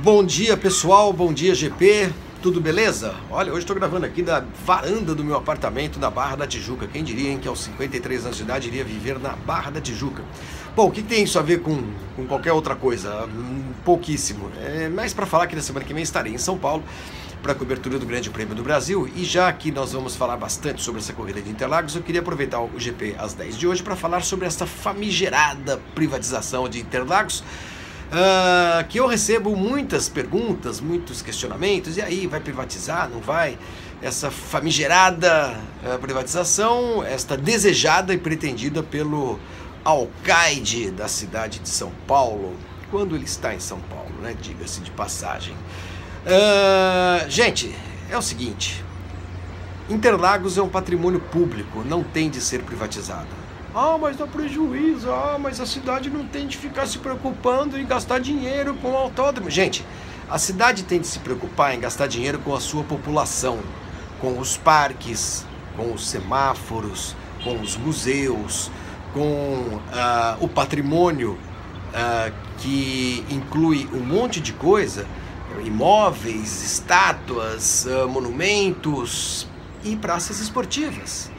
Bom dia, pessoal, bom dia, GP, tudo beleza? Olha, hoje estou gravando aqui da varanda do meu apartamento na Barra da Tijuca. Quem diria, hein, que aos 53 anos de idade iria viver na Barra da Tijuca? Bom, o que tem isso a ver com qualquer outra coisa? Pouquíssimo. Mas para falar que na semana que vem estarei em São Paulo para a cobertura do Grande Prêmio do Brasil, e já que nós vamos falar bastante sobre essa corrida de Interlagos, eu queria aproveitar o GP às 10 de hoje para falar sobre essa famigerada privatização de Interlagos, que eu recebo muitas perguntas, muitos questionamentos. E aí, vai privatizar, não vai? Essa famigerada privatização, esta desejada e pretendida pelo alcaide da cidade de São Paulo, quando ele está em São Paulo, né? Diga-se de passagem. Gente, é o seguinte: Interlagos é um patrimônio público, não tem de ser privatizado. Ah, mas dá prejuízo, mas a cidade não tem de ficar se preocupando em gastar dinheiro com o autódromo. Gente, a cidade tem de se preocupar em gastar dinheiro com a sua população, com os parques, com os semáforos, com os museus, com o patrimônio que inclui um monte de coisa, imóveis, estátuas, monumentos e praças esportivas.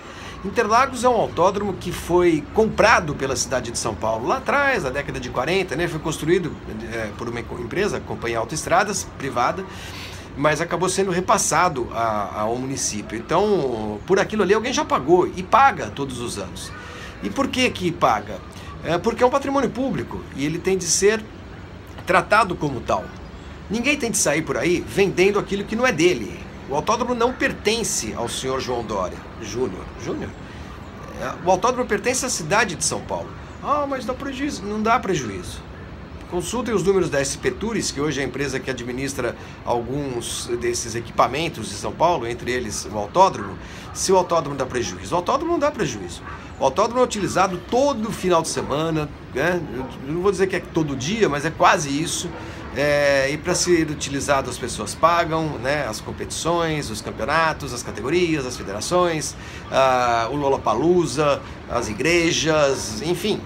Interlagos é um autódromo que foi comprado pela cidade de São Paulo lá atrás, na década de 40, né? Foi construído por uma empresa, Companhia Autoestradas, privada, mas acabou sendo repassado ao município. Então, por aquilo ali alguém já pagou e paga todos os anos. E por que paga? Porque é um patrimônio público e ele tem de ser tratado como tal. Ninguém tem de sair por aí vendendo aquilo que não é dele. O autódromo não pertence ao senhor João Dória Júnior. O autódromo pertence à cidade de São Paulo. Mas dá prejuízo. Não dá prejuízo. Consultem os números da SP Tours, que hoje é a empresa que administra alguns desses equipamentos de São Paulo, entre eles o autódromo. Se o autódromo dá prejuízo, o autódromo não dá prejuízo. O autódromo é utilizado todo final de semana, né? Eu não vou dizer que é todo dia, mas é quase isso. E para ser utilizado as pessoas pagam, né? As competições, os campeonatos, as categorias, as federações, o Lollapalooza, as igrejas, enfim.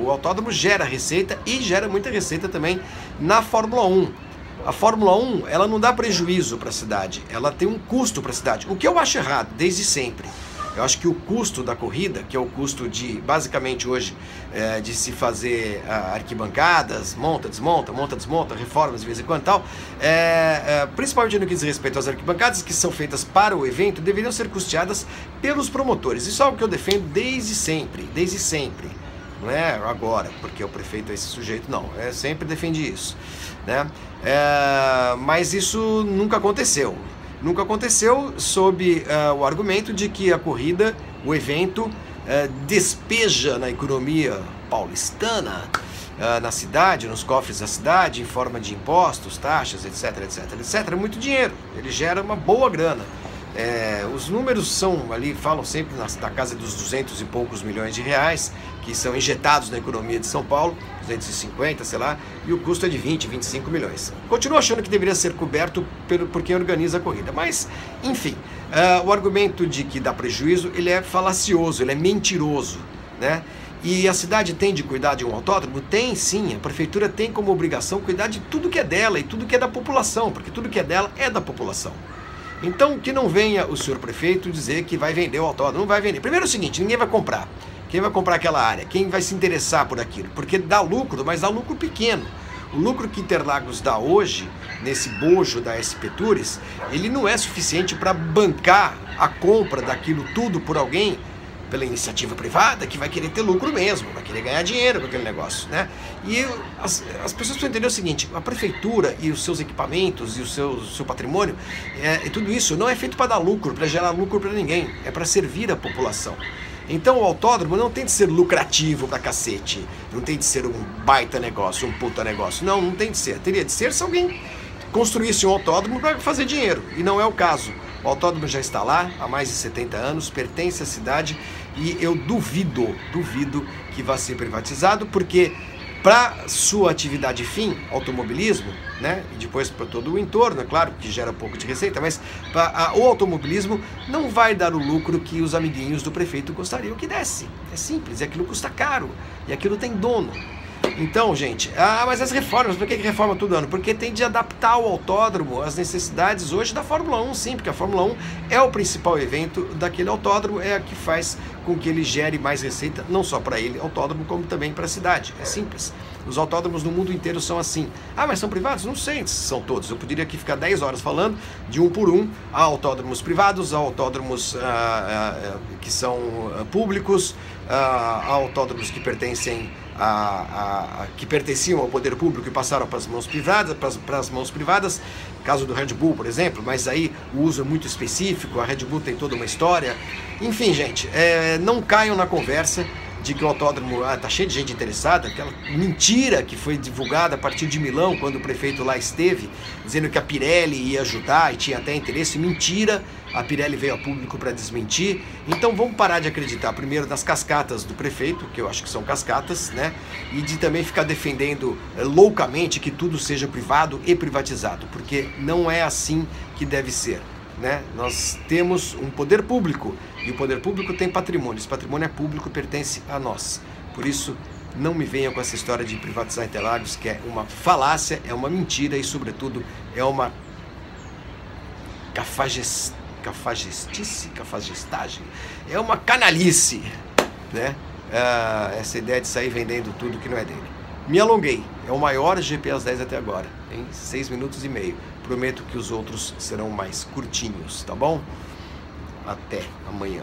O autódromo gera receita e gera muita receita também na Fórmula 1. A Fórmula 1, ela não dá prejuízo para a cidade, ela tem um custo para a cidade, o que eu acho errado desde sempre. Eu acho que o custo da corrida, que é o custo de, basicamente hoje, de se fazer arquibancadas, monta, desmonta, reformas de vez em quando e tal, principalmente no que diz respeito às arquibancadas que são feitas para o evento, deveriam ser custeadas pelos promotores. Isso é algo que eu defendo desde sempre. Não é agora, porque o prefeito é esse sujeito, não. Eu sempre defendi isso, né? Mas isso nunca aconteceu. Nunca aconteceu sob o argumento de que a corrida, o evento, despeja na economia paulistana, na cidade, nos cofres da cidade, em forma de impostos, taxas, etc. Muito dinheiro. Ele gera uma boa grana. Os números falam sempre na casa dos 200 e poucos milhões de reais que são injetados na economia de São Paulo, 250, sei lá, e o custo é de 20, 25 milhões. Continuo achando que deveria ser coberto por quem organiza a corrida, mas, enfim, o argumento de que dá prejuízo, ele é falacioso, ele é mentiroso, né? E a cidade tem de cuidar de um autódromo? Tem sim, a prefeitura tem como obrigação cuidar de tudo que é dela e tudo que é da população, porque tudo que é dela é da população. Então, que não venha o senhor prefeito dizer que vai vender o autódromo. Não vai vender. Primeiro é o seguinte: ninguém vai comprar. Quem vai comprar aquela área? Quem vai se interessar por aquilo? Porque dá lucro, mas dá lucro pequeno. O lucro que Interlagos dá hoje, nesse bojo da SP Tours, ele não é suficiente para bancar a compra daquilo tudo por alguém, pela iniciativa privada, que vai querer ter lucro mesmo, vai querer ganhar dinheiro com aquele negócio, né? E as pessoas precisam entender o seguinte: a prefeitura e os seus equipamentos e o seu patrimônio, e tudo isso não é feito para dar lucro, para gerar lucro para ninguém, é para servir a população. Então o autódromo não tem de ser lucrativo pra cacete, não tem de ser um baita negócio, um puta negócio, não tem de ser. Teria de ser se alguém construísse um autódromo para fazer dinheiro, e não é o caso. O autódromo já está lá há mais de 70 anos, pertence à cidade e eu duvido que vá ser privatizado, porque para sua atividade fim, automobilismo, né, e depois para todo o entorno, é claro que gera um pouco de receita, mas o automobilismo não vai dar o lucro que os amiguinhos do prefeito gostariam que desse. É simples, e aquilo custa caro, e aquilo tem dono. Então, gente, mas as reformas, por que reforma todo ano? Porque tem de adaptar o autódromo às necessidades hoje da Fórmula 1, sim, porque a Fórmula 1 é o principal evento daquele autódromo, é a que faz com que ele gere mais receita, não só para ele, autódromo, como também para a cidade. É simples. Os autódromos no mundo inteiro são assim. Mas são privados? Não sei se são todos. Eu poderia aqui ficar 10 horas falando de um por um. Há autódromos privados, há autódromos que são públicos, há autódromos que pertencem que pertenciam ao poder público e passaram para as mãos privadas, caso do Red Bull, por exemplo, mas aí o uso é muito específico, a Red Bull tem toda uma história. Enfim, gente, não caiam na conversa de que o autódromo tá cheio de gente interessada, aquela mentira que foi divulgada a partir de Milão, quando o prefeito lá esteve, dizendo que a Pirelli ia ajudar e tinha até interesse. Mentira, a Pirelli veio a público para desmentir. Então vamos parar de acreditar primeiro nas cascatas do prefeito, que eu acho que são cascatas, né? E de também ficar defendendo loucamente que tudo seja privado e privatizado, porque não é assim que deve ser. Né? Nós temos um poder público e o poder público tem patrimônio. Esse patrimônio é público e pertence a nós. Por isso, não me venham com essa história de privatizar Interlagos, que é uma falácia, é uma mentira e, sobretudo, é uma cafagestagem, é uma canalice, né? Essa ideia de sair vendendo tudo que não é dele. Me alonguei, é o maior GP às 10 até agora, em 6 minutos e meio. Prometo que os outros serão mais curtinhos, tá bom? Até amanhã.